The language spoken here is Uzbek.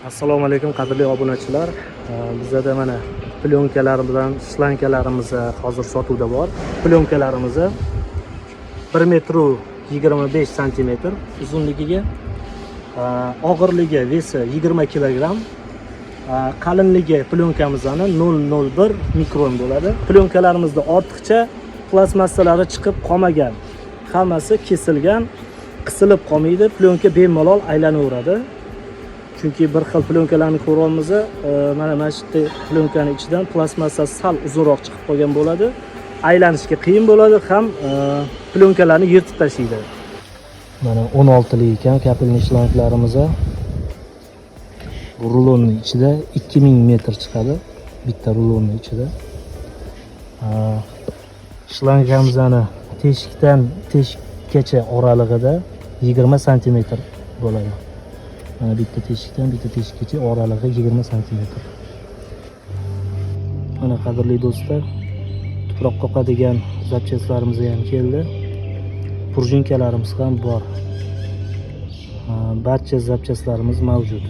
Assalomu alaykum qadrli obunachilar. Bizda mana plyonkalarimiz, shlankalarimiz hozir sotuvda bor. Plyonkalarimiz 1 metr 25 cm uzunligiga, og'irligi, vesi 20 kg, qalinligi plyonkamizni 0,01 mikron bo'ladi. Plyonkalarimizda ortiqcha plastmassalari chiqib qolmagan. Hammasi kesilgan, qisilib qolmaydi. Plyonka bemalol aylanaveradi. Chunki bir xil plyonkalarni ko'ramiz, mana shu plyonkaning ichidan plastmassasi sal uzunroq chiqib qolgan bo'ladi. Aylanishga qiyin bo'ladi, ham plyonkalarni yirtib tashlaydi. Mana 16 lik ekan kapelniy shlankalarimiz. Bu rulonning ichida 2000 metr chiqadi. Bitta rulonning ichida. Shlankamizning teshikdan teshikgacha oralig'ida 20 cm bo'ladi. Mana bitta teshikdan bitta teshikgacha oralig'i 20 cm. Mana qadrli do'stlar, tuproq qoqadigan zapchastlarimiz ham keldi. Prujinkalarimiz ham bor. Barcha zapchastlarimiz mavjud.